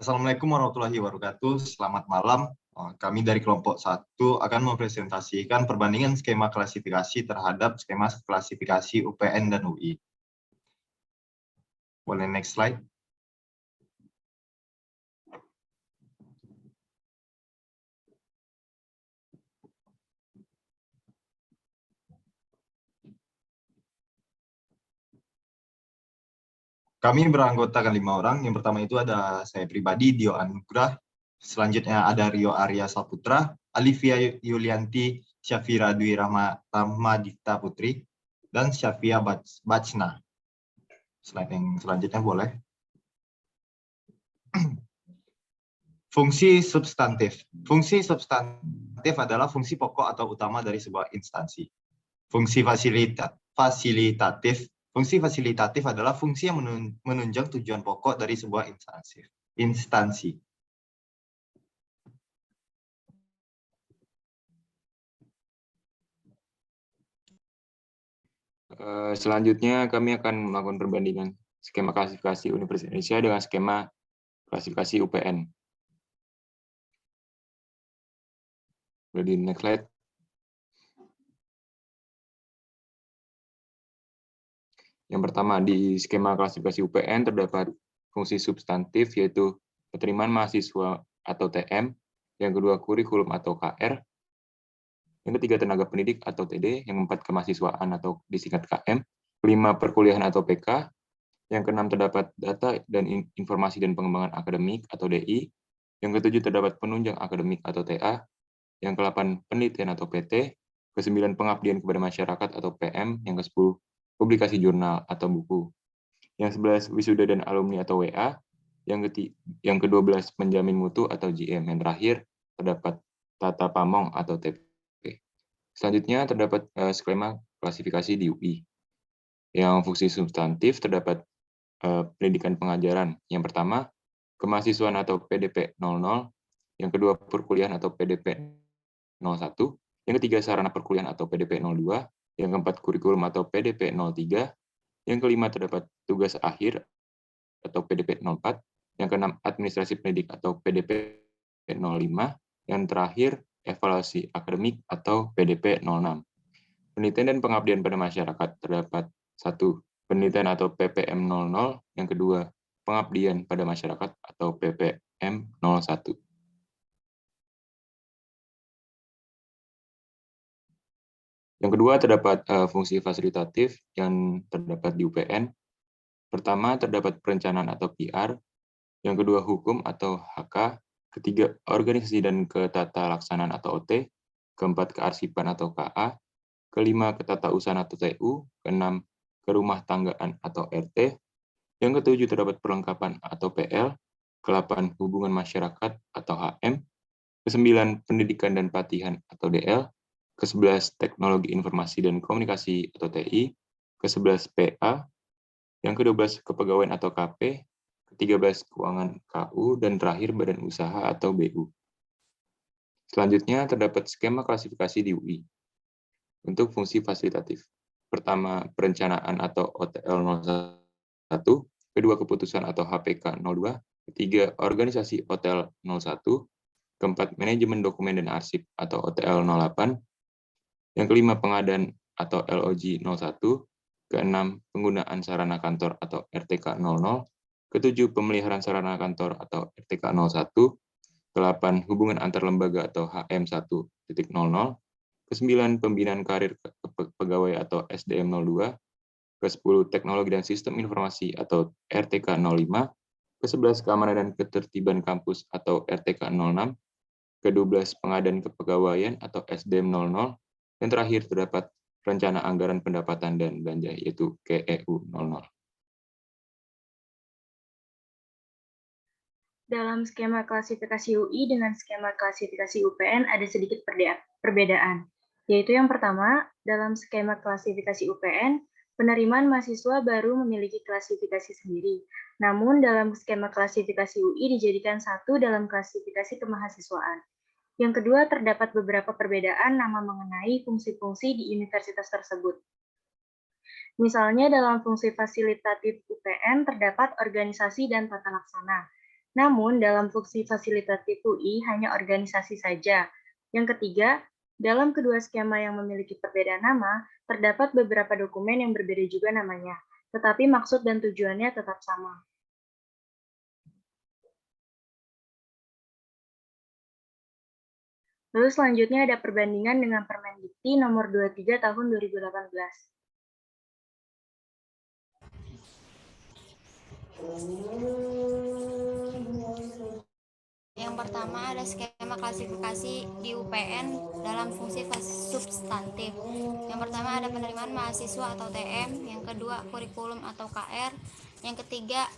Assalamualaikum warahmatullahi wabarakatuh. Selamat malam. Kami dari kelompok 1 akan mempresentasikan perbandingan skema klasifikasi terhadap skema klasifikasi UPN dan UI. Boleh next slide. Kami beranggotakan 5 orang. Yang pertama itu ada saya pribadi, Dio Anugrah. Selanjutnya ada Rio Arya Saputra, Alivia Yulianti, Syafira Dwi Rahmadita Putri, dan Syafia Bachna. Slide yang selanjutnya boleh. Fungsi substantif. Fungsi substantif adalah fungsi pokok atau utama dari sebuah instansi. Fungsi fasilitatif. Fungsi fasilitatif adalah fungsi yang menunjang tujuan pokok dari sebuah instansi. Selanjutnya kami akan melakukan perbandingan skema klasifikasi Universitas Indonesia dengan skema klasifikasi UPN. Boleh di next slide. Yang pertama, di skema klasifikasi UPN terdapat fungsi substantif, yaitu penerimaan mahasiswa atau TM, yang kedua kurikulum atau KR, yang ketiga tenaga pendidik atau TD, yang keempat kemahasiswaan atau disingkat KM, kelima perkuliahan atau PK, yang keenam terdapat data dan informasi dan pengembangan akademik atau DI, yang ketujuh terdapat penunjang akademik atau TA, yang ke-8 penelitian atau PT, ke-9 pengabdian kepada masyarakat atau PM, yang ke-10 publikasi jurnal atau buku, yang 11 wisuda dan alumni atau WA, yang ke-12 penjamin mutu atau JM, yang terakhir terdapat tata pamong atau TP. Selanjutnya terdapat skema klasifikasi di UI. Yang fungsi substantif terdapat pendidikan pengajaran. Yang pertama, kemahasiswaan atau PDP 00, yang kedua perkuliahan atau PDP 01, yang ketiga sarana perkuliahan atau PDP 02, yang keempat kurikulum atau PDP 03, yang kelima terdapat tugas akhir atau PDP 04, yang keenam administrasi pendidik atau PDP 05, yang terakhir evaluasi akademik atau PDP 06. Penelitian dan pengabdian pada masyarakat terdapat 1. Penelitian atau PPM 00, yang kedua pengabdian pada masyarakat atau PPM 01. Yang kedua terdapat fungsi fasilitatif yang terdapat di UPN. Pertama terdapat perencanaan atau PR, yang kedua hukum atau HK, ketiga organisasi dan ketata laksanaan atau OT, keempat kearsipan atau KA, kelima ketatausahaan atau TU, keenam kerumah tanggaan atau RT, yang ketujuh terdapat perlengkapan atau PL, ke-8 hubungan masyarakat atau HM, ke-9 pendidikan dan pelatihan atau DL, ke-11 teknologi informasi dan komunikasi atau TI, ke-11 PA, yang ke-12 kepegawaian atau KP, ke-13 keuangan KU, dan terakhir badan usaha atau BU. Selanjutnya terdapat skema klasifikasi di UI. Untuk fungsi fasilitatif. Pertama, perencanaan atau OTL 01, kedua keputusan atau HPK 02, ketiga organisasi OTL 01, keempat manajemen dokumen dan arsip atau OTL 08, yang kelima pengadaan atau LOG 01, keenam penggunaan sarana kantor atau RTK 00, ketujuh pemeliharaan sarana kantor atau RTK 01, ke-8 hubungan antar lembaga atau HM 1.00, ke-9 pembinaan karir pegawai atau SDM 02, ke-10 teknologi dan sistem informasi atau RTK 05, ke-11 keamanan dan ketertiban kampus atau RTK 06, ke-12 pengadaan kepegawaian atau SDM 00, dan terakhir terdapat rencana anggaran pendapatan dan belanja yaitu KEU 00. Dalam skema klasifikasi UI dengan skema klasifikasi UPN ada sedikit perbedaan, yaitu yang pertama, dalam skema klasifikasi UPN, penerimaan mahasiswa baru memiliki klasifikasi sendiri, namun dalam skema klasifikasi UI dijadikan satu dalam klasifikasi kemahasiswaan. Yang kedua, terdapat beberapa perbedaan nama mengenai fungsi-fungsi di universitas tersebut. Misalnya dalam fungsi fasilitatif UPN terdapat organisasi dan tata laksana, Namun, dalam fungsi fasilitatif UI hanya organisasi saja. Yang ketiga, dalam kedua skema yang memiliki perbedaan nama, terdapat beberapa dokumen yang berbeda juga namanya, tetapi maksud dan tujuannya tetap sama. Lalu selanjutnya ada perbandingan dengan Permendikti nomor 23 tahun 2018. Yang pertama ada skema klasifikasi di UPN dalam fungsi substantif. Yang pertama ada penerimaan mahasiswa atau TM, yang kedua kurikulum atau KR, yang ketiga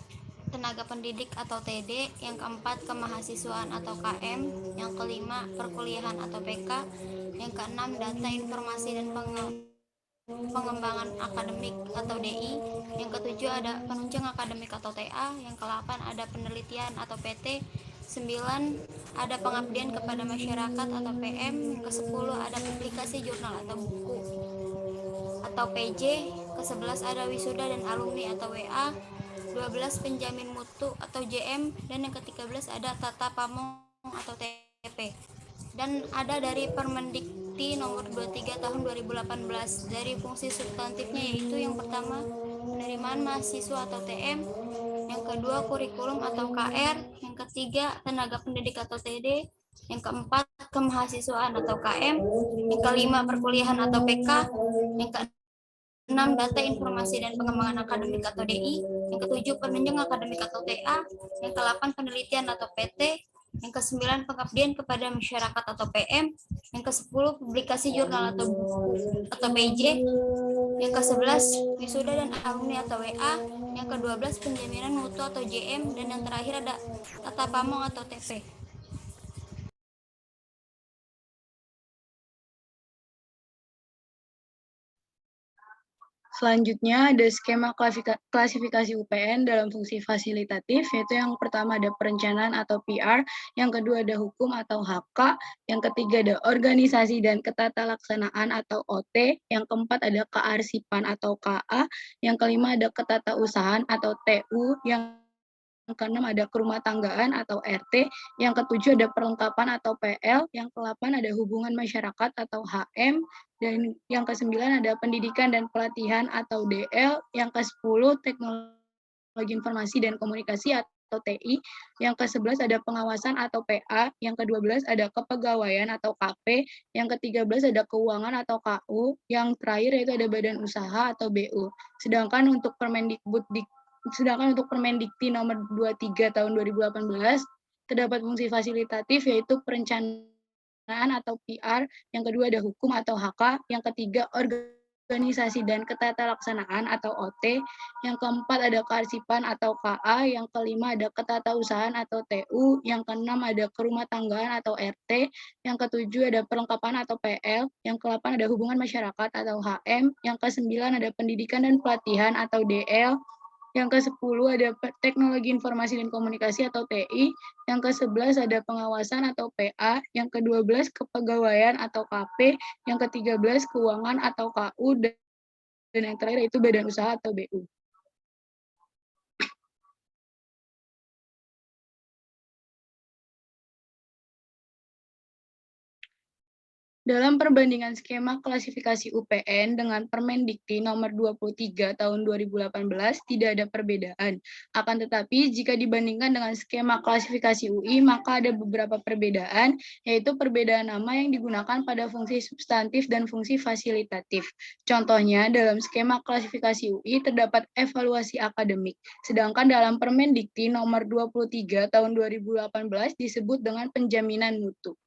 tenaga pendidik atau TD, yang keempat kemahasiswaan atau KM, yang kelima perkuliahan atau PK, yang keenam data informasi dan pengembangan akademik atau DI, yang ketujuh ada penunjang akademik atau TA, yang ke-8 ada penelitian atau PT, 9 ada pengabdian kepada masyarakat atau PM, yang ke-10 ada publikasi jurnal atau buku atau PJ, ke-11 ada wisuda dan alumni atau WA, 12 penjamin mutu atau JM, dan yang ke-13 ada tata pamong atau TP. Dan ada dari Permendikti nomor 23 tahun 2018 dari fungsi substantifnya, yaitu yang pertama penerimaan mahasiswa atau TM, yang kedua kurikulum atau KR, yang ketiga tenaga pendidik atau TD, yang keempat kemahasiswaan atau KM, yang kelima perkuliahan atau PK, yang keenam data informasi dan pengembangan akademik atau DI, yang ketujuh penunjang akademik atau TA, yang ke-8 penelitian atau PT, yang ke-9 pengabdian kepada masyarakat atau PM, yang ke-10 publikasi jurnal atau buku atau PJ, yang ke-11 wisuda dan alumni atau WA, yang ke-12 penjaminan mutu atau JM, dan yang terakhir ada tata pamong atau TP. Selanjutnya ada skema klasifikasi UPN dalam fungsi fasilitatif, yaitu yang pertama ada perencanaan atau PR, yang kedua ada hukum atau HK, yang ketiga ada organisasi dan ketatalaksanaan atau OT, yang keempat ada kearsipan atau KA, yang kelima ada ketatausahaan atau TU, yang keenam ada kerumah tanggaan atau RT, yang ketujuh ada perlengkapan atau PL, yang ke-8 ada hubungan masyarakat atau HM, dan yang ke-9 ada pendidikan dan pelatihan atau DL, yang ke-10 teknologi informasi dan komunikasi atau TI, yang ke-11 ada pengawasan atau PA, yang ke-12 ada kepegawaian atau KP, yang ke-13 ada keuangan atau KU, yang terakhir yaitu ada badan usaha atau BU. Sedangkan untuk Permendikti nomor 23 tahun 2018 terdapat fungsi fasilitatif yaitu perencanaan atau PR, yang kedua ada hukum atau HK, yang ketiga organisasi dan ketatalaksanaan atau OT, yang keempat ada kearsipan atau KA, yang kelima ada ketatausahaan atau TU, yang keenam ada kerumah tanggaan atau RT, yang ketujuh ada perlengkapan atau PL, yang ke-8 ada hubungan masyarakat atau HM, yang ke-9 ada pendidikan dan pelatihan atau DL, yang ke-10 ada teknologi informasi dan komunikasi atau TI, yang ke-11 ada pengawasan atau PA, yang ke-12 kepegawaian atau KP, yang ke-13 keuangan atau KU, dan yang terakhir itu badan usaha atau BU. Dalam perbandingan skema klasifikasi UPN dengan Permendikti nomor 23 tahun 2018 tidak ada perbedaan. Akan tetapi jika dibandingkan dengan skema klasifikasi UI maka ada beberapa perbedaan, yaitu perbedaan nama yang digunakan pada fungsi substantif dan fungsi fasilitatif. Contohnya dalam skema klasifikasi UI terdapat evaluasi akademik, sedangkan dalam Permendikti nomor 23 tahun 2018 disebut dengan penjaminan mutu.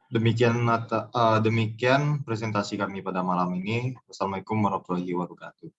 Demikian presentasi kami pada malam ini. Wassalamualaikum warahmatullahi wabarakatuh.